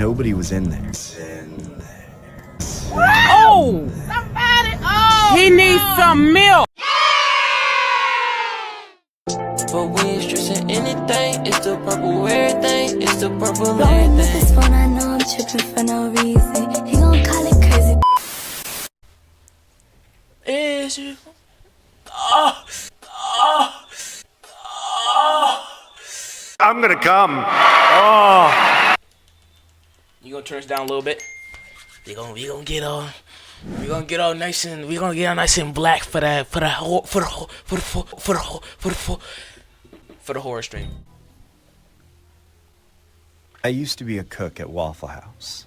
Nobody was in there. Oh! Somebody! Oh! He needs some milk! But we ain't stressing anything. It's the purple everything. It's the purple Blowing with everything. this phone, I know I'm tripping for no reason. He gon' call it crazy. Is you? I'm gonna come. Oh. You gonna turn us down a little bit? We gonna get all nice and black for the horror stream. I used to be a cook at Waffle House.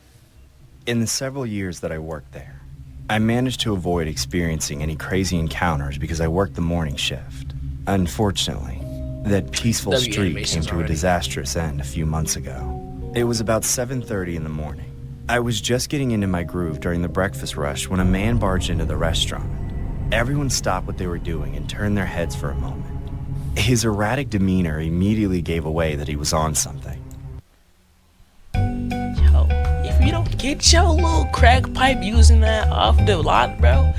In the several years that I worked there, I managed to avoid experiencing any crazy encounters because I worked the morning shift. Unfortunately, that peaceful streak came to a disastrous end a few months ago. It was about 7:30 in the morning. I was just getting into my groove during the breakfast rush when a man barged into the restaurant. Everyone stopped what they were doing and turned their heads for a moment. His erratic demeanor immediately gave away that he was on something. Yo, if you don't get your little crack pipe using that off the lot, bro,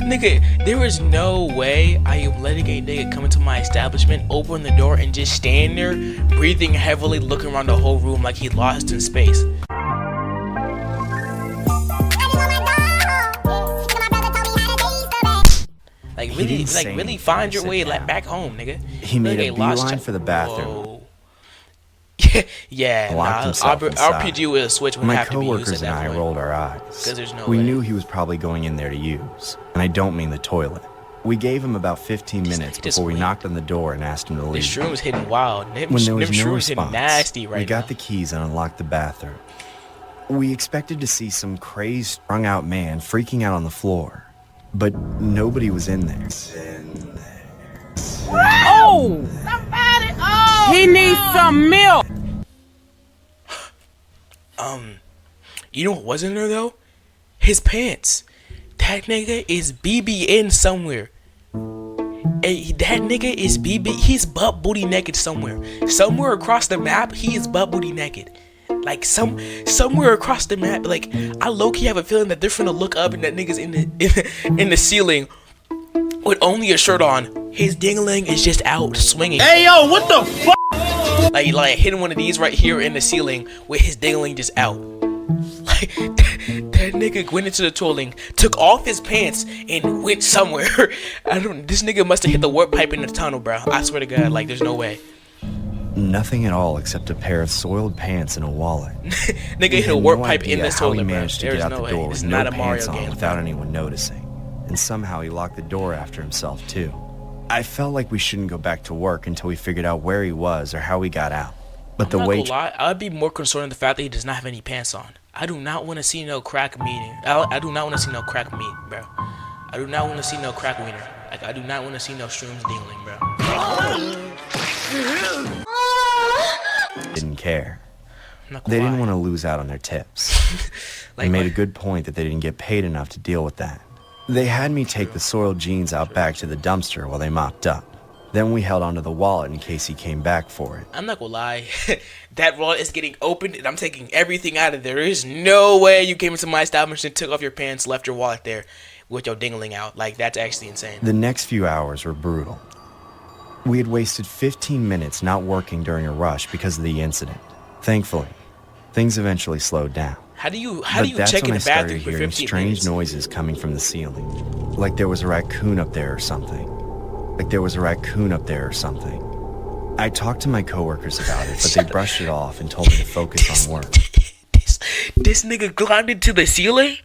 nigga, there is no way I am letting a nigga come into my establishment, open the door, and just stand there, breathing heavily, looking around the whole room like he lost in space. Like really find your way like back home, nigga. He made a beeline for the bathroom. Whoa. Yeah, Locked himself inside. RPG with a switch would My have to be used coworkers at and that I point. rolled our eyes. 'Cause there's no We way. knew he was probably going in there to use, and I don't mean the toilet. We gave him about 15 minutes before we knocked on the door and asked him to The leave. shrooms hitting wild. Them When there was no shrooms hitting response, nasty right we got now. the keys and unlocked the bathroom. We expected to see some crazed, strung-out man freaking out on the floor, but nobody was in there. Oh! Somebody! Oh! He needs some milk! You know what was in there though? His pants. That nigga is BBN somewhere. Hey, that nigga is he's butt booty naked somewhere. Somewhere across the map, he is butt booty naked. Like somewhere across the map, like I low-key have a feeling that they're finna look up and that nigga's in the ceiling with only a shirt on. His dingling is just out swinging. Hey yo, what the fuck? Like hitting one of these right here in the ceiling with his dingling just out. Like that nigga went into the toilet, took off his pants, and went somewhere. This nigga must have hit the warp pipe in the tunnel, bro. I swear to God, like there's no way. Nothing at all except a pair of soiled pants and a wallet. Nigga hit a warp pipe in the toilet, he bro. managed to There's get out no the way. door It's with not no a Mario pants on game. without anyone noticing. And somehow he locked the door after himself too. I felt like we shouldn't go back to work until we figured out where he was or how he got out. But I'm the not wait. gonna lie, I'd be more concerned with the fact that he does not have any pants on. I do not want to see no crack meat. I do not want to see no crack meat, bro. I do not want to see no crack wiener. Like I do not want to see no shrooms dingling, bro. Didn't care. I'm not gonna They didn't lie. want to lose out on their tips. They Like made a what? good point that they didn't get paid enough to deal with that. They had me take the soiled jeans out back to the dumpster while they mopped up. Then we held onto the wallet in case he came back for it. I'm not gonna lie, that wallet is getting opened and I'm taking everything out of there. There is no way you came into my establishment, took off your pants, left your wallet there with your dingling out. Like, that's actually insane. The next few hours were brutal. We had wasted 15 minutes not working during a rush because of the incident. Thankfully, things eventually slowed down. How do you That's check in when I the started bathroom for hearing 15 strange minutes? noises coming from the ceiling. Like there was a raccoon up there or something. I talked to my coworkers about it, but they brushed it off and told me to focus on work. This nigga climbed into the ceiling?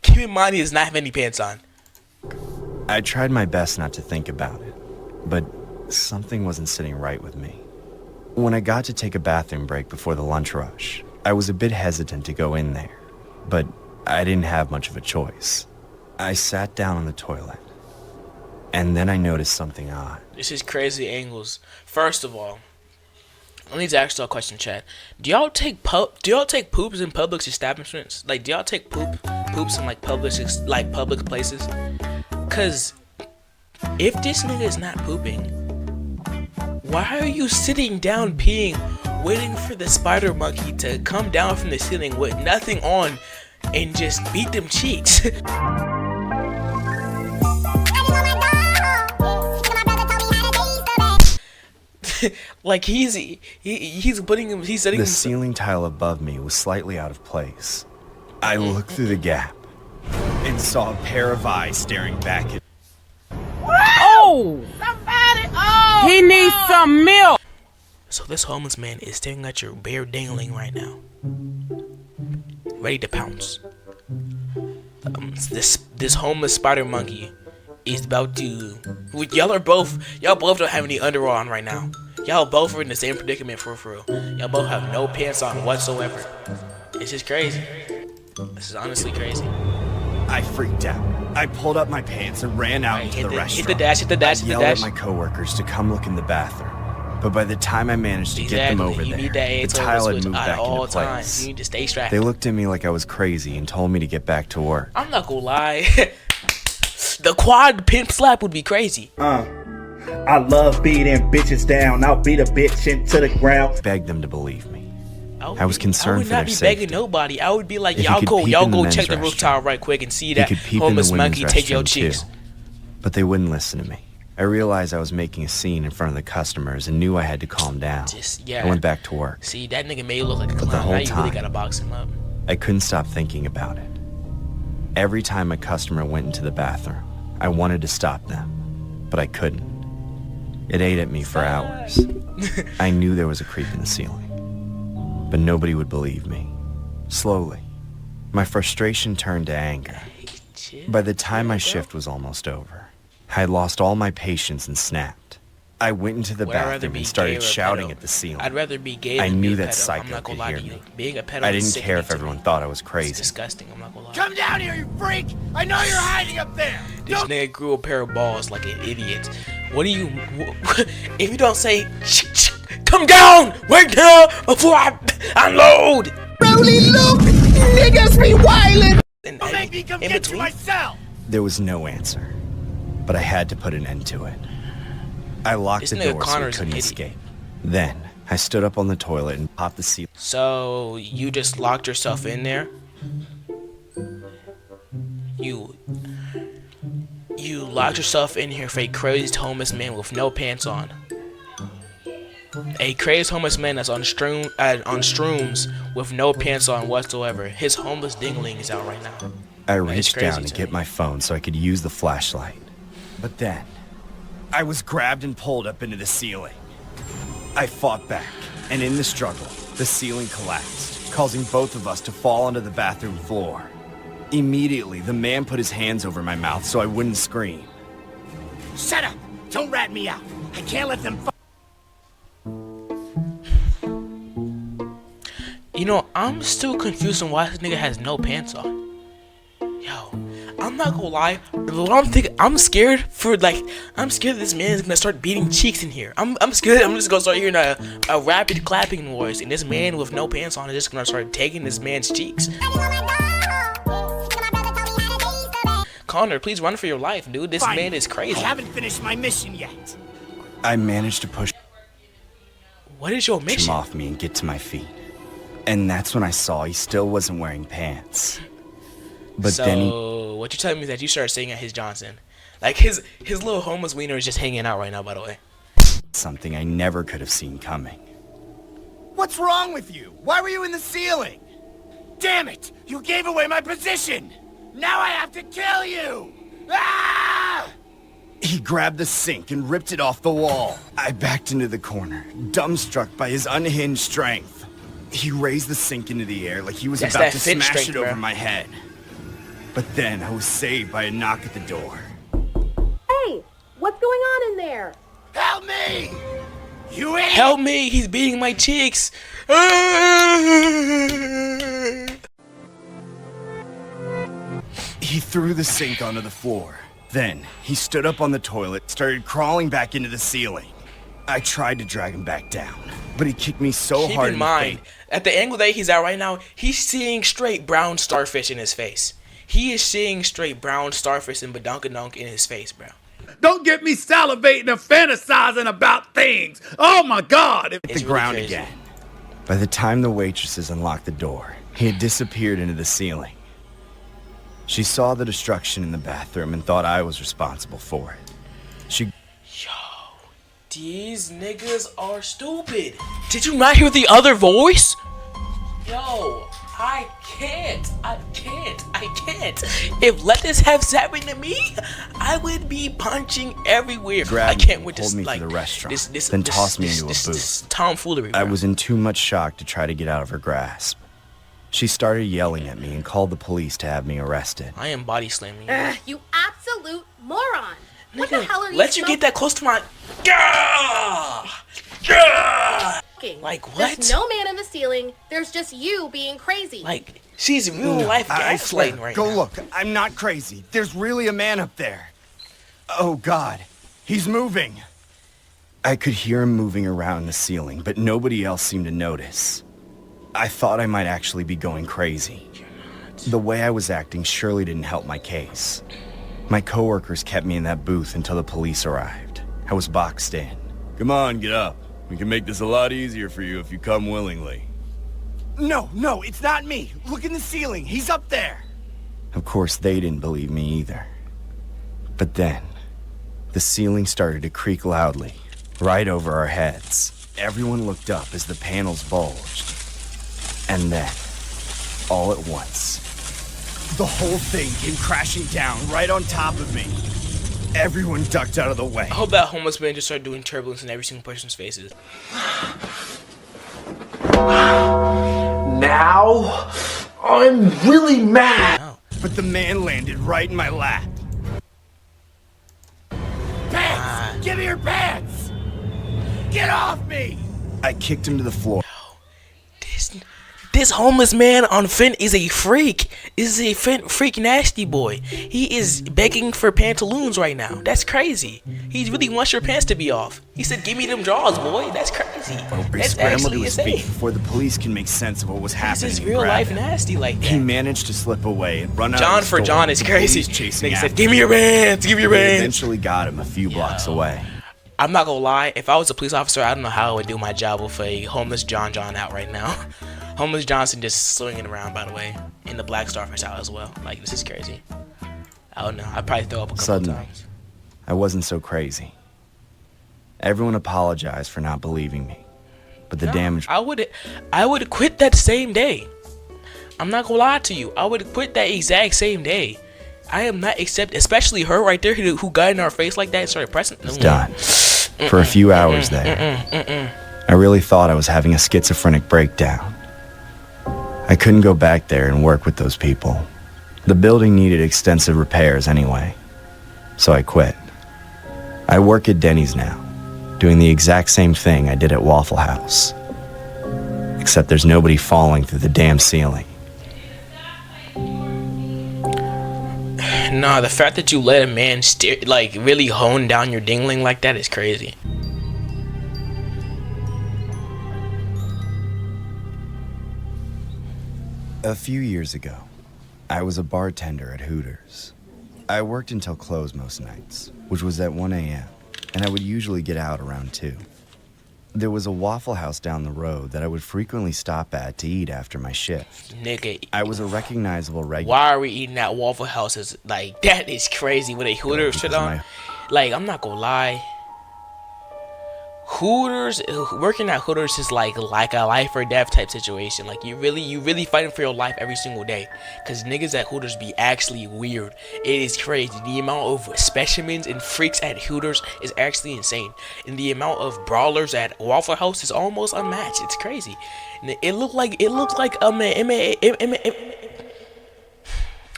Keep in mind he does not have any pants on. I tried my best not to think about it, but something wasn't sitting right with me. When I got to take a bathroom break before the lunch rush, I was a bit hesitant to go in there, but I didn't have much of a choice. I sat down on the toilet, and then I noticed something odd. This is crazy angles. First of all, I need to ask y'all a question, chat. Do y'all take poops in public establishments? Like, do y'all take poops in like public places? Cause if this nigga is not pooping, why are you sitting down peeing waiting for the spider monkey to come down from the ceiling with nothing on and just beat them cheeks. Like he's putting him. He's setting The him. ceiling tile above me was slightly out of place. I looked through the gap and saw a pair of eyes staring back at. Oh! Somebody! Oh! He needs some milk! So this homeless man is staring at your bare dangling right now, ready to pounce. This homeless spider monkey is about to. Y'all both don't have any underwear on right now. Y'all both are in the same predicament for real. Y'all both have no pants on whatsoever. It's just crazy. This is honestly crazy. I freaked out. I pulled up my pants and ran out into the restaurant. Hit the dash, hit the dash, hit the I yelled dash. at my coworkers to come look in the bathroom. But by the time I managed to get them over You there, need that the asshole tile had switch moved at back all into times. place. You need to stay strapped. They looked at me like I was crazy and told me to get back to work. I'm not gonna lie. The quad pimp slap would be crazy. I love beating bitches down. I'll beat a bitch into the ground. Begged them to believe me. I was concerned I would for their not be safety. begging nobody. I would be like, If he y'all could go peep in the men's check the roof tile restroom, right quick and see He that could peep in homeless the women's monkey take your restroom cheeks. too. But they wouldn't listen to me. I realized I was making a scene in front of the customers and knew I had to calm down. I went back to work. See, that nigga made you look like a But the clown. whole Now you really time, gotta box him up. I couldn't stop thinking about it. Every time a customer went into the bathroom, I wanted to stop them, but I couldn't. It ate at me for hours. I knew there was a creep in the ceiling, but nobody would believe me. Slowly, my frustration turned to anger. By the time my shift was almost over, I had lost all my patience and snapped. I went into the Would I rather bathroom be and gay or started a shouting pedo? at the ceiling. I'd rather be gay I than be knew a that pedo. psycho I'm not could gonna lie hear to you. me. Being a pedo I is didn't care if sickening to everyone me. thought I was It's crazy. disgusting. I'm not gonna lie. Come down here, you freak! I know you're hiding up there! This nigga grew a pair of balls like an idiot. What do you... If you don't say... Come down! Right now! Before I unload! Really, look! Niggas be wildin'! And Don't make me come in get you between, myself! There was no answer, but I had to put an end to it. I locked This the nigga door so Connor's he an couldn't idiot. escape. Then, I stood up on the toilet and popped the ceiling. So you just locked yourself in there? You locked yourself in here for a crazed homeless man with no pants on. A crazed homeless man that's on shrooms with no pants on whatsoever. His homeless dingling is out right now. I is reached crazy down to to get me. my phone so I could use the flashlight. But then, I was grabbed and pulled up into the ceiling. I fought back, and in the struggle, the ceiling collapsed, causing both of us to fall onto the bathroom floor. Immediately, the man put his hands over my mouth so I wouldn't scream. Shut up! Don't rat me out! I can't let them You know, I'm still confused on why this nigga has no pants on. Yo, I'm not gonna lie. I'm scared this man is gonna start beating cheeks in here. I'm scared. I'm just gonna start hearing a rapid clapping noise, and this man with no pants on is just gonna start taking this man's cheeks. Connor, please run for your life, dude. This man is crazy. I haven't finished my mission yet. I managed to push What is your him mission? off me and get to my feet. And that's when I saw he still wasn't wearing pants. But So, then he... what you telling me is that you started singing at his Johnson? Like his little homeless wiener is just hanging out right now, by the way. something I never could have seen coming. What's wrong with you? Why were you in the ceiling? Damn it! You gave away my position! Now I have to kill you! Ah! He grabbed the sink and ripped it off the wall. I backed into the corner, dumbstruck by his unhinged strength. He raised the sink into the air like he was That's about that to fit smash strength, it over bro. my head. But then I was saved by a knock at the door. Hey, what's going on in there? Help me! You idiot! Help me! He's beating my cheeks! He threw the sink onto the floor. Then, he stood up on the toilet, started crawling back into the ceiling. I tried to drag him back down, but he kicked me so Keep hard in the mind, face. at the angle that he's at right now, he's seeing straight brown starfish in his face. He is seeing straight brown starfish and badunkadunk in his face, bro. Don't get me salivating and fantasizing about things. Oh my God. Hit It's the really ground crazy. again. By the time the waitresses unlocked the door, he had disappeared into the ceiling. She saw the destruction in the bathroom and thought I was responsible for it. These niggas are stupid. Did you not hear the other voice? Yo, I can't. If let this have happened to me, I would be punching everywhere. I can't wait to pulled me like to the restaurant, then tossed me into a booth. This tomfoolery. Bro. I was in too much shock to try to get out of her grasp. She started yelling at me and called the police to have me arrested. I am body slamming You absolute moron. What the hell are you Let you get that close to my... Like what? There's no man in the ceiling. There's just you being crazy. Like, she's real life gaslighting right now. Go look. I'm not crazy. There's really a man up there. Oh, God. He's moving. I could hear him moving around the ceiling, but nobody else seemed to notice. I thought I might actually be going crazy. The way I was acting surely didn't help my case. My coworkers kept me in that booth until the police arrived. I was boxed in. Come on, get up. We can make this a lot easier for you if you come willingly. No, it's not me. Look in the ceiling. He's up there. Of course, they didn't believe me either. But then, the ceiling started to creak loudly, right over our heads. Everyone looked up as the panels bulged. And then, all at once, the whole thing came crashing down right on top of me. Everyone ducked out of the way. I hope that homeless man just started doing turbulence in every single person's faces. Now, I'm really mad. Oh. But the man landed right in my lap. Pants! Give me your pants! Get off me! I kicked him to the floor. This homeless man on Fent is a freak. Is a freak nasty boy. He is begging for pantaloons right now. That's crazy. He really wants your pants to be off. He said, "Give me them drawers, boy." That's crazy. He That's scrambled to actually his insane. feet before the police can make sense of what was happening. This is and real grab life him. nasty like that. He managed to slip away and run out John of the for store, John is with crazy. police chasing Nigga after said, "Give me your pants. Give me your They pants." eventually got him a few blocks away. I'm not gonna lie. If I was a police officer, I don't know how I would do my job with a homeless John out right now. Homeless Johnson just swinging around, by the way, in the Black Starfish out as well. Like, this is crazy. I don't know. I'd probably throw up a couple Suddenly, times. I wasn't so crazy. Everyone apologized for not believing me, but the damage... I would quit that same day. I'm not gonna lie to you. I would quit that exact same day. I am not especially her right there who got in our face like that and started pressing. was done. For a few hours there, I really thought I was having a schizophrenic breakdown. I couldn't go back there and work with those people. The building needed extensive repairs anyway, so I quit. I work at Denny's now, doing the exact same thing I did at Waffle House. Except there's nobody falling through the damn ceiling. Nah, the fact that you let a man really hone down your dingling like that is crazy. A few years ago, I was a bartender at Hooters. I worked until close most nights, which was at 1 a.m., and I would usually get out around 2. There was a Waffle House down the road that I would frequently stop at to eat after my shift. Nigga, I was a recognizable regular. why are we eating at Waffle Houses? Like, that is crazy with a Hooters shit on. Like, I'm not gonna lie. Hooters, working at Hooters is like a life or death type situation. Like, you really fighting for your life every single day. Cause niggas at Hooters be actually weird. It is crazy. The amount of specimens and freaks at Hooters is actually insane. And the amount of brawlers at Waffle House is almost unmatched. It's crazy. And it looked like what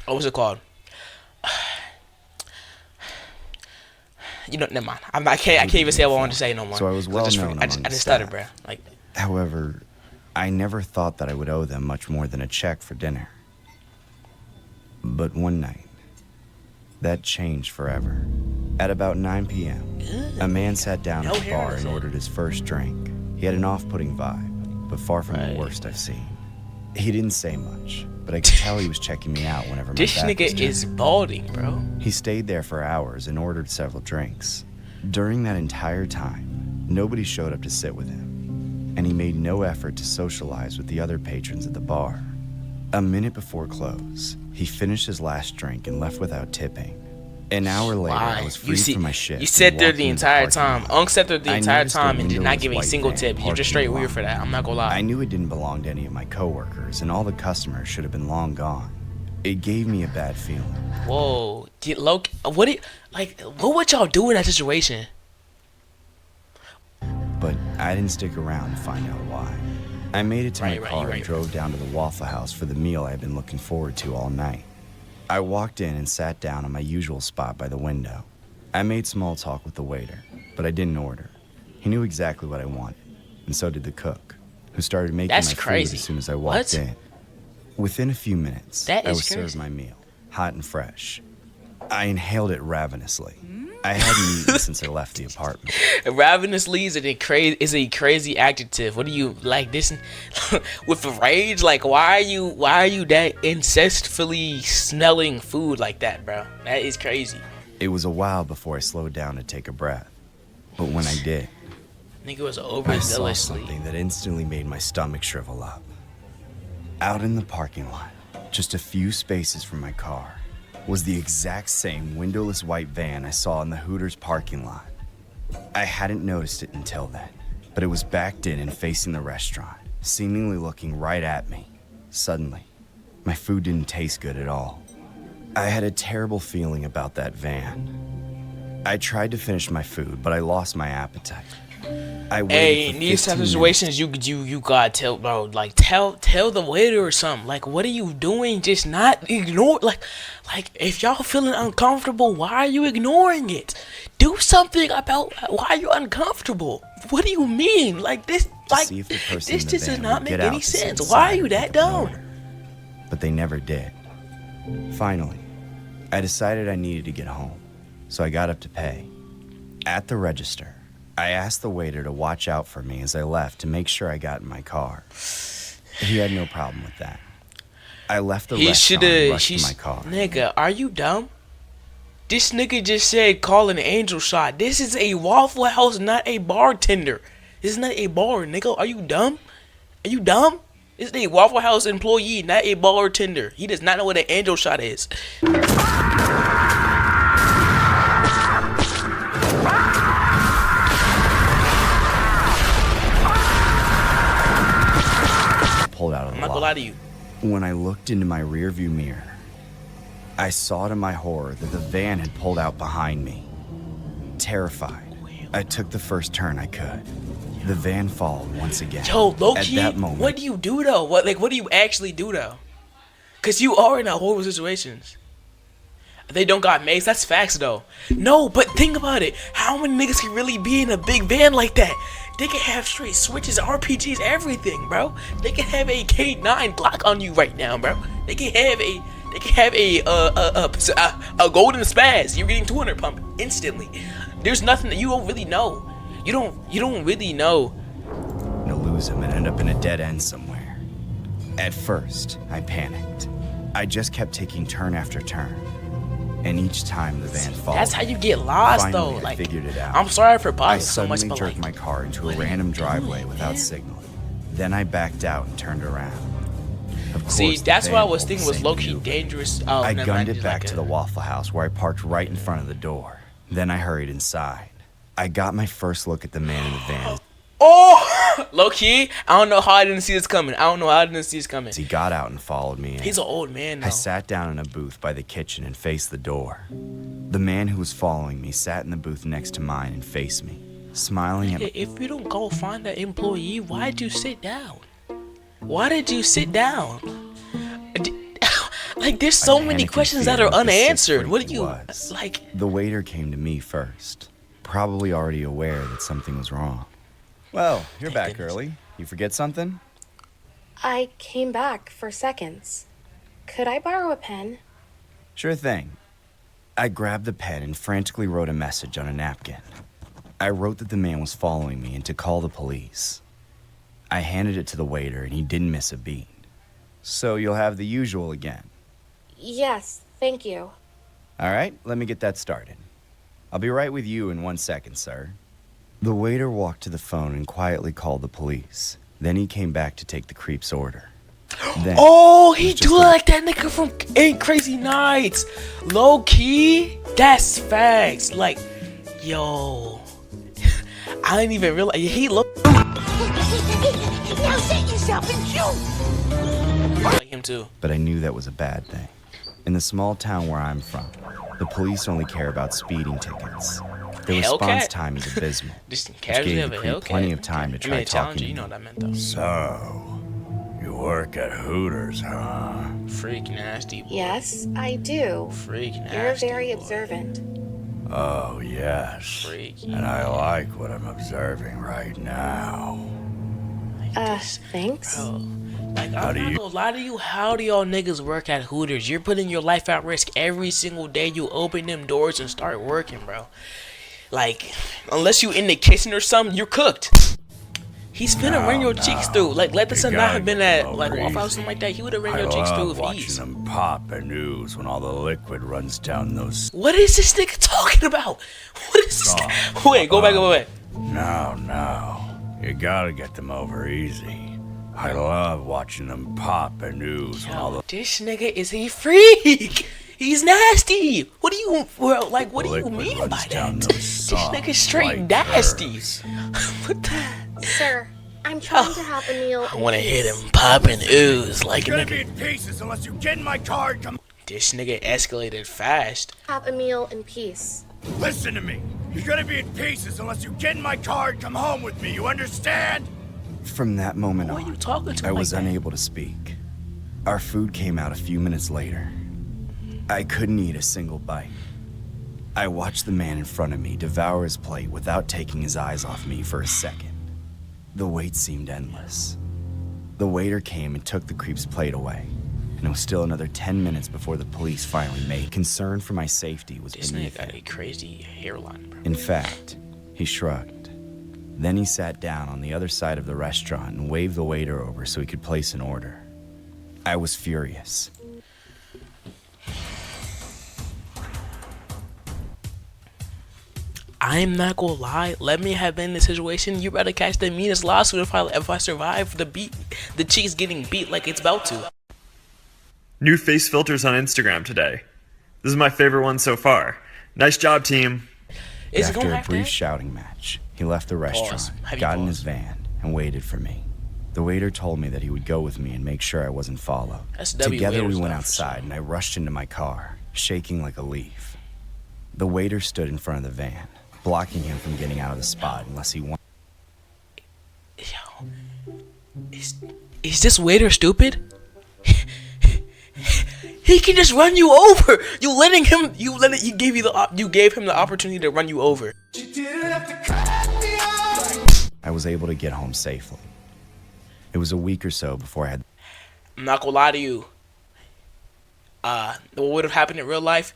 was it called? You know, never mind. I can't even say what I want to say no more. So I was well known. I just stuttered, bro. Like, however, I never thought that I would owe them much more than a check for dinner. But one night, that changed forever. At about 9 p.m., a man sat down at the bar and ordered his first drink. He had an off-putting vibe, but far from the worst I've seen. He didn't say much, but I could tell he was checking me out whenever my this back was nigga turned. is balding, bro. He stayed there for hours and ordered several drinks. During that entire time, nobody showed up to sit with him. and he made no effort to socialize with the other patrons at the bar. A minute before close, he finished his last drink and left without tipping. An hour later, I was freed from my shift. You sat there and the walked into entire parking time. lot. Unc sat there the I entire noticed a time and did not windowless give a white single van tip. You're parked just in straight the weird lot. for that. I'm not gonna lie. I knew it didn't belong to any of my coworkers, and all the customers should have been long gone. It gave me a bad feeling. Whoa, what would y'all do in that situation? But I didn't stick around to find out why. I made it to my car and drove down to the Waffle House for the meal I had been looking forward to all night. I walked in and sat down on my usual spot by the window. I made small talk with the waiter, but I didn't order. He knew exactly what I wanted, and so did the cook, who started making my food as soon as I walked in. Within a few minutes, I was served my meal, hot and fresh. I inhaled it ravenously. I hadn't eaten since I left the apartment. Ravenously is a crazy adjective. What do you like this with rage? Like why are you that incessantly smelling food like that, bro? That is crazy. It was a while before I slowed down to take a breath. But when I did, nigga was I saw overzealously. something that instantly made my stomach shrivel up. Out in the parking lot, just a few spaces from my car, was the exact same windowless white van I saw in the Hooters parking lot. I hadn't noticed it until then, but it was backed in and facing the restaurant, seemingly looking right at me. Suddenly, my food didn't taste good at all. I had a terrible feeling about that van. I tried to finish my food, but I lost my appetite. Hey, in these type of situations, you gotta tell, bro. Like tell the waiter or something. Like, what are you doing? Just not ignore. Like if y'all feeling uncomfortable, why are you ignoring it? Do something about why you're uncomfortable. What do you mean? Like this? Like this just does not make any sense. Why are you that dumb? But they never did. Finally, I decided I needed to get home, so I got up to pay. At the register, I asked the waiter to watch out for me as I left to make sure I got in my car. He had no problem with that. I left the restaurant and rushed to my car. Nigga, are you dumb? This nigga just said call an angel shot. This is a Waffle House, not a bartender. This is not a bar, nigga. Are you dumb? Are you dumb? This is a Waffle House employee, not a bartender. He does not know what an angel shot is. Pulled out of the lot. I'm not gonna lie to you. When I looked into my rearview mirror, I saw to my horror that the van had pulled out behind me. Terrified, I took the first turn I could. The van followed once again. Yo, low-key, at that moment, what do you do though? What do you actually do though? Cause you are in a horrible situations. They don't got mace, that's facts though. No, but think about it. How many niggas can really be in a big van like that? They can have straight switches, RPGs, everything, bro. They can have a K9 Glock on you right now, bro. They can have a golden spaz. You're getting 200 pump instantly. There's nothing that you don't really know. You don't really know. To lose him and end up in a dead end somewhere. At first, I panicked. I just kept taking turn after turn. And each time the van followed. That's how you get lost. Finally, though. Like, I figured it out. I'm sorry for pausing so much, I but suddenly jerked my car into a random driveway without signaling. Then I backed out and turned around. Of course, see, that's what I was thinking was low-key low-key dangerous. Oh, I gunned it back to the Waffle House where I parked right in front of the door. Then I hurried inside. I got my first look at the man in the van. Oh, low-key, I don't know how I didn't see this coming. He got out and followed me in. He's an old man now. I sat down in a booth by the kitchen and faced the door. The man who was following me sat in the booth next to mine and faced me, smiling at me. If you don't go find that employee, why'd you sit down? Why did you sit down? Like, there's so many questions that are unanswered. What do you, like? The waiter came to me first, probably already aware that something was wrong. Well, you're back early. You forget something? I came back for seconds. Could I borrow a pen? Sure thing. I grabbed the pen and frantically wrote a message on a napkin. I wrote that the man was following me and to call the police. I handed it to the waiter and he didn't miss a beat. So you'll have the usual again. Yes, thank you. All right, let me get that started. I'll be right with you in 1 second, sir. The waiter walked to the phone and quietly called the police. Then he came back to take the creep's order. Then, oh, he do it like that nigga from 8 Crazy Nights. Low key, that's facts. Like, yo, I didn't even realize he looked. Now sit yourself and shoot. Like him too. But I knew that was a bad thing. In the small town where I'm from, the police only care about speeding tickets. The response time is abysmal, Just which casually gave have the a creep Hellcat. plenty of time to try talking to You me. know what I meant though. So, you work at Hooters, huh? Freak nasty boy. Yes, I do. Freak nasty. You're very boy. observant. Oh, yes. Freaky. And I like what I'm observing right now. Thanks. Bro, like, I'm not gonna lie to you. How do y'all niggas work at Hooters? You're putting your life at risk every single day you open them doors and start working, bro. Like, unless you in the kitchen or something, you're cooked. He's finna run your cheeks through. Like, let this not have been at like Waffle House or something like that. He would have ran your cheeks through with watching ease. them pop and ooze when all the liquid runs down those. What is this nigga talking about? What is this? Wait, go back. No. You gotta get them over easy. I love watching them pop and ooze when all the This nigga is a freak. He's nasty. What do you, bro? Like, what do you liquid mean runs by down that? those This soft, nigga straight white nasty. curves. What the? Sir, I'm trying to have a meal. I wanna hit him pop and ooze like a You're gonna be nigga. in pieces unless you get in my car and come. This nigga escalated fast. Have a meal in peace. Listen to me. You're gonna be in pieces unless you get in my car and come home with me. You understand? From that moment Why are you on, talking to him I was like that? unable to speak. Our food came out a few minutes later. I couldn't eat a single bite. I watched the man in front of me devour his plate without taking his eyes off me for a second. The wait seemed endless. The waiter came and took the creep's plate away, and it was still another 10 minutes before the police finally made. Concern for my safety was This beneath nigga got a it. crazy hairline, bro. In fact, he shrugged. Then he sat down on the other side of the restaurant and waved the waiter over so he could place an order. I was furious. I'm not gonna lie. Let me have been in this situation. You better catch the meanest lawsuit if I survive the cheeks getting beat like it's about to. New face filters on Instagram today. This is my favorite one so far. Nice job, team. Is it After gonna a have brief that? shouting match, he left the restaurant, Heavy got in pause. his van, and waited for me. The waiter told me that he would go with me and make sure I wasn't followed. That's W Together we waiter went stuff, outside, and I rushed into my car, shaking like a leaf. The waiter stood in front of the van, blocking him from getting out of the spot unless he wanted. Yo, is this waiter stupid? He can just run you over. You gave him the opportunity to run you over. I was able to get home safely. It was a week or so before I had. I'm not gonna lie to you. What would have happened in real life?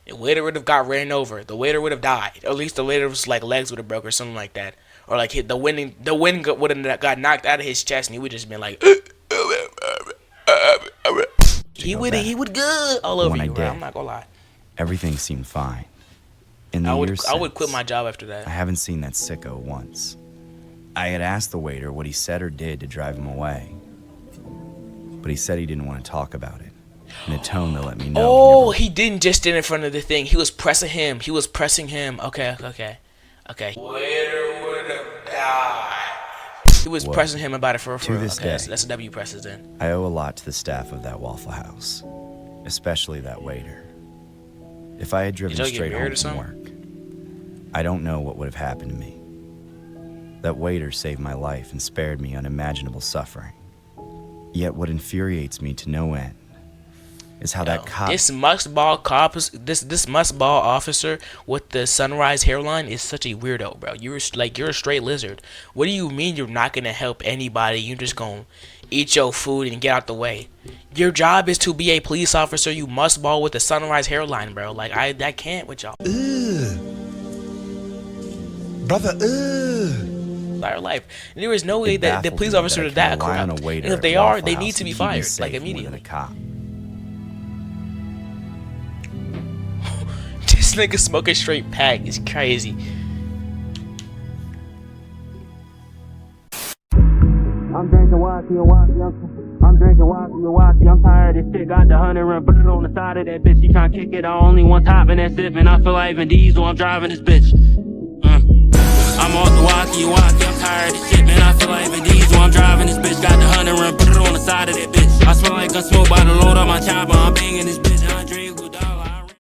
The waiter would have got ran over. The waiter would have died. Or at least the waiter's like legs would have broke or something like that. Or like the wind would have got knocked out of his chest and he would just been like. He would good all over When I you, bro. did, I'm not gonna lie. Everything seemed fine. In the I years would quit since, my job after that. I haven't seen that sicko once. I had asked the waiter what he said or did to drive him away, but he said he didn't want to talk about it, in a tone that let me know. Oh, he didn't just stand in front of the thing. He was pressing him. Okay. Waiter would have died. He was Well, pressing him about it for to this day, that's a W presses then. I owe a lot to the staff of that Waffle House, especially that waiter. If I had driven y'all get straight married home or from work, I don't know what would have happened to me. That waiter saved my life and spared me unimaginable suffering. Yet what infuriates me to no end is how that cop. This musball officer with the sunrise hairline is such a weirdo, bro. You're a straight lizard. What do you mean you're not gonna help anybody? You're just gonna eat your food and get out the way. Your job is to be a police officer. You musball with the sunrise hairline, bro. Like that can't with y'all. Brother, Entire life. And there is no way It that the baffles police me officer I is can that rely on corrupt. a waiter And if at they are, Waffle they House need to be keep me fired, safe like more than a immediately. cop. This nigga smoking straight pack is crazy. I'm drinking walkie. I'm tired of this shit. Got the 100 and put it on the side of that bitch. She tryna kick it. I only one top and that's it. Man, I feel like Vin Diesel. I'm driving this bitch. I'm off the walkie. I'm tired of this shit. Man, I feel like Vin Diesel. I'm driving this bitch. Got the 100 and put it on the side of that bitch. I smell like gun smoke by the load of my chopper. I'm banging this bitch. Andre,